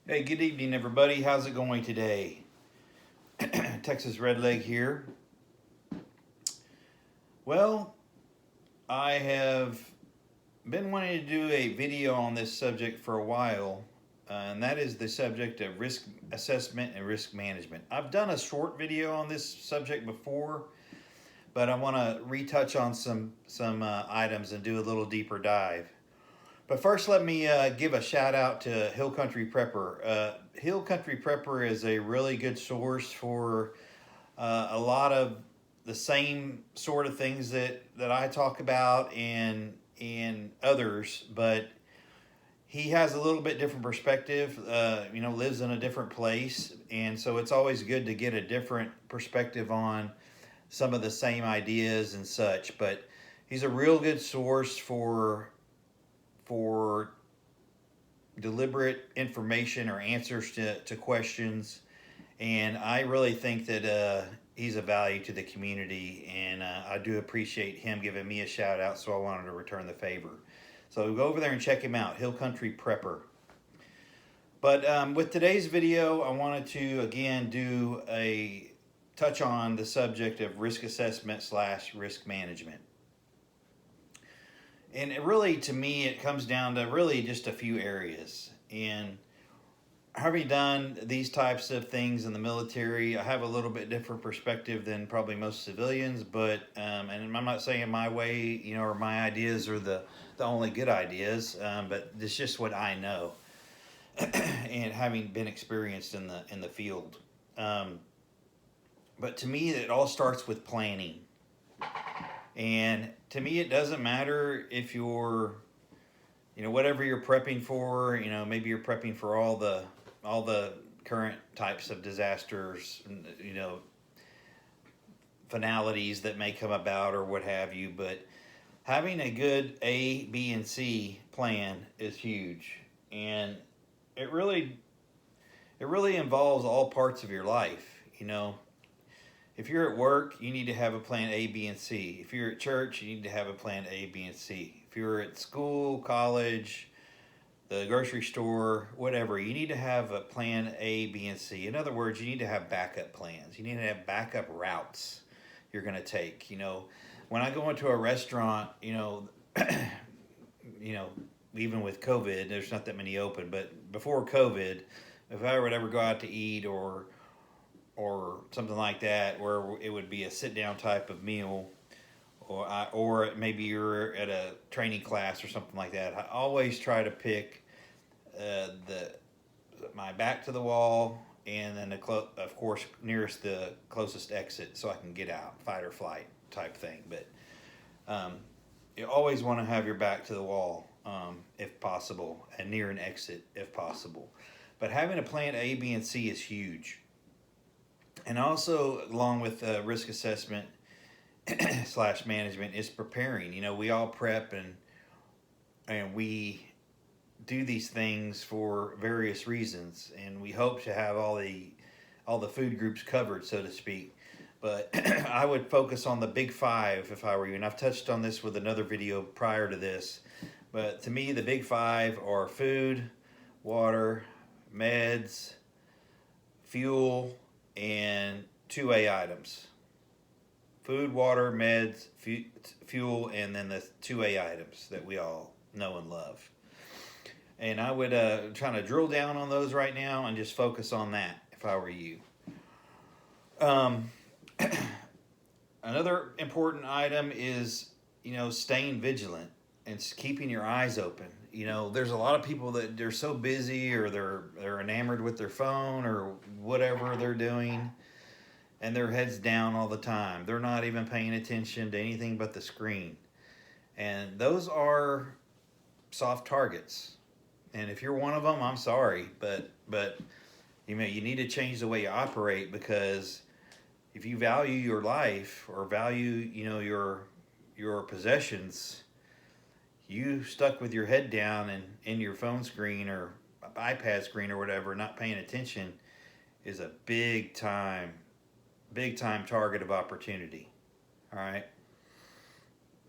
Hey, good evening, everybody. How's it going today? Texas Redleg here. Well, I have been wanting to do a video on this subject for a while, and that is the subject of risk assessment and risk management. I've done a short video on this subject before, but I want to retouch on some items and do a little deeper dive. But first, let me give a shout out to Hill Country Prepper. Hill Country Prepper is a really good source for a lot of the same sort of things that I talk about and others, but he has a little bit different perspective. Lives in a different place, and so it's always good to get a different perspective on some of the same ideas and such. But he's a real good source for deliberate information or answers to questions, and I really think that he's a value to the community, and I do appreciate him giving me a shout out, so I wanted to return the favor. So go over there and check him out, Hill Country Prepper. But with today's video, I wanted to again do a touch on the subject of risk assessment / risk management. And it really, to me, it comes down to really just a few areas. And having done these types of things in the military, I have a little bit different perspective than probably most civilians. But and I'm not saying my way, or my ideas are the only good ideas. But it's just what I know, and having been experienced in the field. But to me, it all starts with planning. And to me, it doesn't matter if you're, whatever you're prepping for. Maybe you're prepping for all the current types of disasters, finalities that may come about or what have you. But having a good A, B, and C plan is huge, and it really involves all parts of your life. If you're at work, you need to have a plan A, B, and C. If you're at church, you need to have a plan A, B, and C. If you're at school, college, the grocery store, whatever, you need to have a plan A, B, and C. In other words, you need to have backup plans. You need to have backup routes you're going to take. When I go into a restaurant, even with COVID, there's not that many open, but before COVID, if I would ever go out to eat or something like that, where it would be a sit down type of meal, or maybe you're at a training class or something like that, I always try to pick the my back to the wall, and then of course nearest the closest exit so I can get out, fight or flight type thing. But you always want to have your back to the wall if possible, and near an exit if possible. But having a plan A, B, and C is huge. And also, along with risk assessment / management, is preparing. We all prep and we do these things for various reasons, and we hope to have all the food groups covered, so to speak. But I would focus on the big five if I were you, and I've touched on this with another video prior to this. But to me, the big five are food, water, meds, fuel, and 2A items. Food, water, meds, fuel, and then the 2A items that we all know and love. And I would try to drill down on those right now and just focus on that if I were you. Another important item is, staying vigilant and keeping your eyes open. There's a lot of people that they're so busy, or they're enamored with their phone or whatever they're doing, and their heads down all the time. They're not even paying attention to anything but the screen. And those are soft targets. And if you're one of them, I'm sorry, but you need to change the way you operate, because if you value your life or value, your possessions, you stuck with your head down and in your phone screen or iPad screen or whatever, not paying attention, is a big time target of opportunity. All right.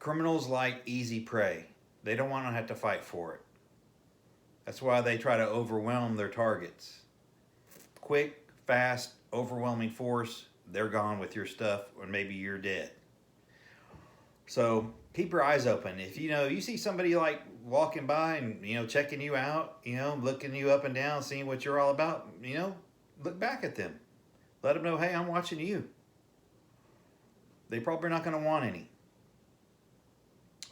Criminals like easy prey. They don't want to have to fight for it. That's why they try to overwhelm their targets. Quick, fast, overwhelming force, they're gone with your stuff, or maybe you're dead. So keep your eyes open. If you see somebody like walking by and checking you out, looking you up and down, seeing what you're all about, look back at them. Let them know, hey, I'm watching you. They probably not going to want any.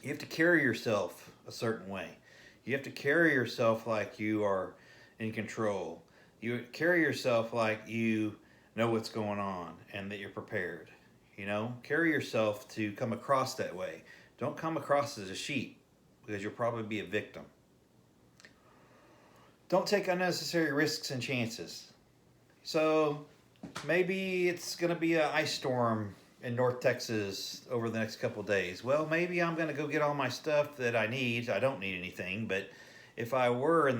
You have to carry yourself a certain way. You have to carry yourself like you are in control. You carry yourself like you know what's going on and that you're prepared. Carry yourself to come across that way. Don't come across as a sheep, because you'll probably be a victim. Don't take unnecessary risks and chances. So maybe it's going to be an ice storm in North Texas over the next couple of days. Well, maybe I'm going to go get all my stuff that I need. I don't need anything, but if I were in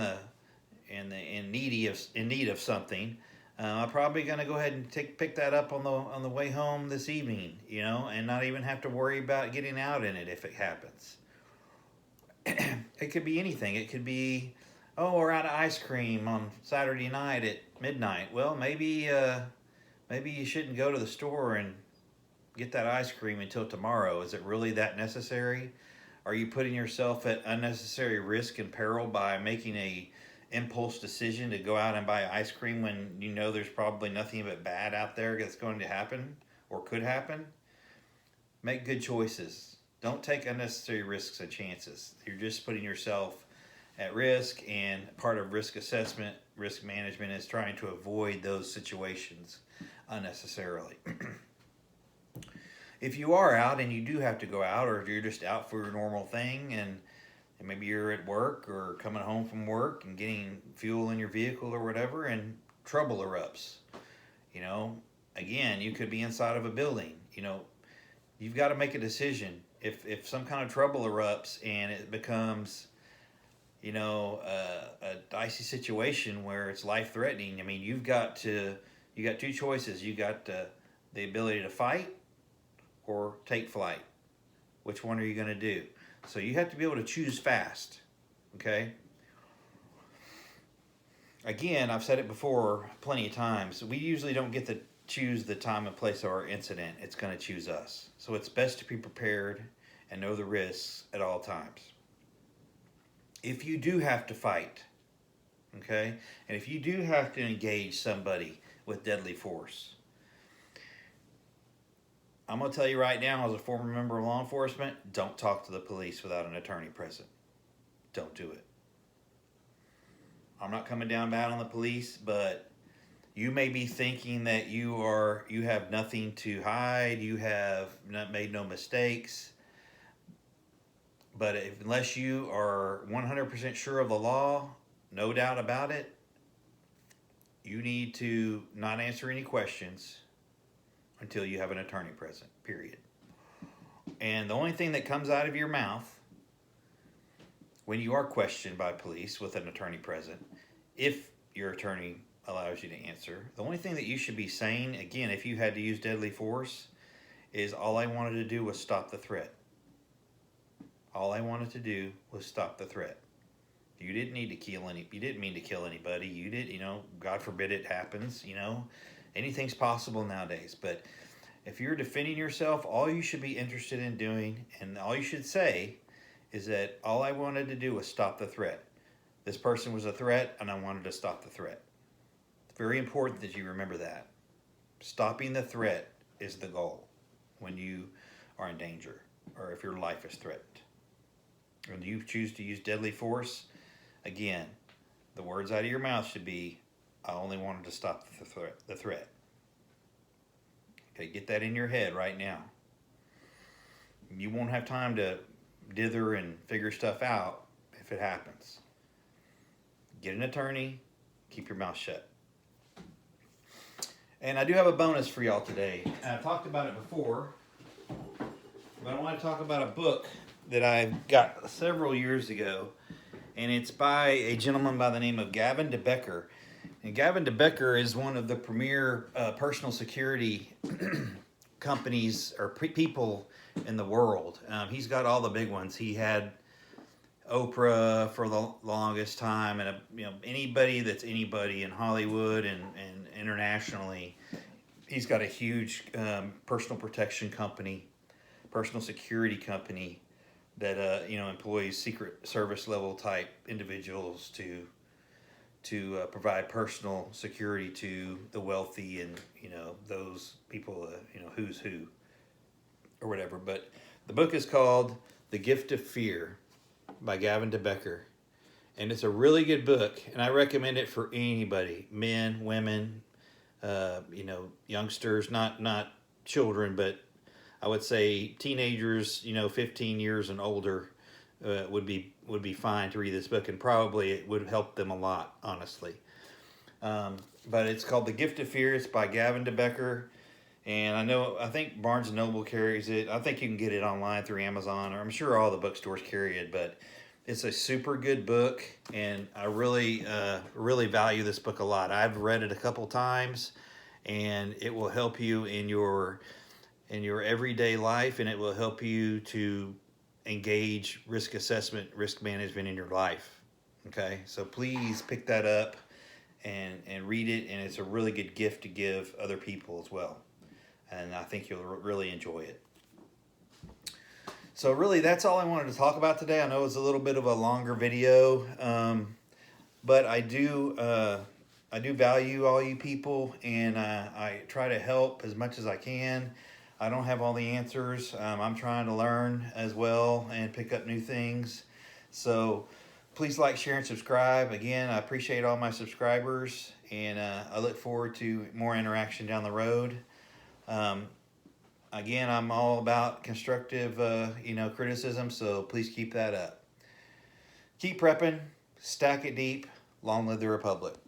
need of something, I'm probably going to go ahead and pick that up on the way home this evening, and not even have to worry about getting out in it if it happens. It could be anything. It could be, we're out of ice cream on Saturday night at midnight. Well, maybe you shouldn't go to the store and get that ice cream until tomorrow. Is it really that necessary? Are you putting yourself at unnecessary risk and peril by making a impulse decision to go out and buy ice cream when there's probably nothing but bad out there that's going to happen or could happen? Make good choices. Don't take unnecessary risks and chances. You're just putting yourself at risk, and part of risk assessment, risk management, is trying to avoid those situations unnecessarily. If you are out and you do have to go out, or if you're just out for your normal thing and maybe you're at work or coming home from work and getting fuel in your vehicle or whatever, and trouble erupts, again, you could be inside of a building. You've got to make a decision. If some kind of trouble erupts and it becomes, a dicey situation where it's life threatening, you got two choices. You got the ability to fight or take flight. Which one are you going to do? So you have to be able to choose fast, okay? Again, I've said it before plenty of times. We usually don't get to choose the time and place of our incident. It's going to choose us. So it's best to be prepared and know the risks at all times. If you do have to fight, okay, and if you do have to engage somebody with deadly force, I'm going to tell you right now, as a former member of law enforcement, don't talk to the police without an attorney present. Don't do it. I'm not coming down bad on the police, but you may be thinking that you have nothing to hide, you have made no mistakes, but unless you are 100% sure of the law, no doubt about it, you need to not answer any questions until you have an attorney present, period. And the only thing that comes out of your mouth when you are questioned by police with an attorney present, if your attorney allows you to answer, the only thing that you should be saying, again, if you had to use deadly force, is all I wanted to do was stop the threat. All I wanted to do was stop the threat. You didn't need to you didn't mean to kill anybody. You did, God forbid it happens, anything's possible nowadays. But if you're defending yourself, all you should be interested in doing, and all you should say, is that all I wanted to do was stop the threat. This person was a threat, and I wanted to stop the threat. It's very important that you remember that. Stopping the threat is the goal when you are in danger, or if your life is threatened. When you choose to use deadly force, again, the words out of your mouth should be, I only wanted to stop the threat. Okay, get that in your head right now. You won't have time to dither and figure stuff out if it happens. Get an attorney, keep your mouth shut. And I do have a bonus for y'all today. I've talked about it before, but I want to talk about a book that I got several years ago, and it's by a gentleman by the name of Gavin de Becker. And Gavin de Becker is one of the premier personal security companies or people in the world. He's got all the big ones. He had Oprah for the longest time, and anybody that's anybody in Hollywood and internationally. He's got a huge personal protection company, personal security company that employs Secret Service level type individuals to provide personal security to the wealthy and those people, who's who or whatever. But the book is called The Gift of Fear by Gavin DeBecker, and it's a really good book, and I recommend it for anybody, men, women, youngsters, not children, but I would say teenagers, 15 years and older, would be fine to read this book, and probably it would help them a lot, honestly. But it's called The Gift of Fear. It's by Gavin DeBecker, and I think Barnes and Noble carries it. I think you can get it online through Amazon, or I'm sure all the bookstores carry it. But it's a super good book, and I really value this book a lot. I've read it a couple times, and it will help you in your everyday life, and it will help you to engage risk assessment, risk management in your life. Okay, so please pick that up and read it, and it's a really good gift to give other people as well. And I think you'll really enjoy it. So really, that's all I wanted to talk about today. I know it's a little bit of a longer video, but I do value all you people, and I try to help as much as I can. I don't have all the answers. I'm trying to learn as well and pick up new things. So please like, share, and subscribe. Again, I appreciate all my subscribers, and I look forward to more interaction down the road. Again, I'm all about constructive, criticism, so please keep that up. Keep prepping, stack it deep. Long live the Republic.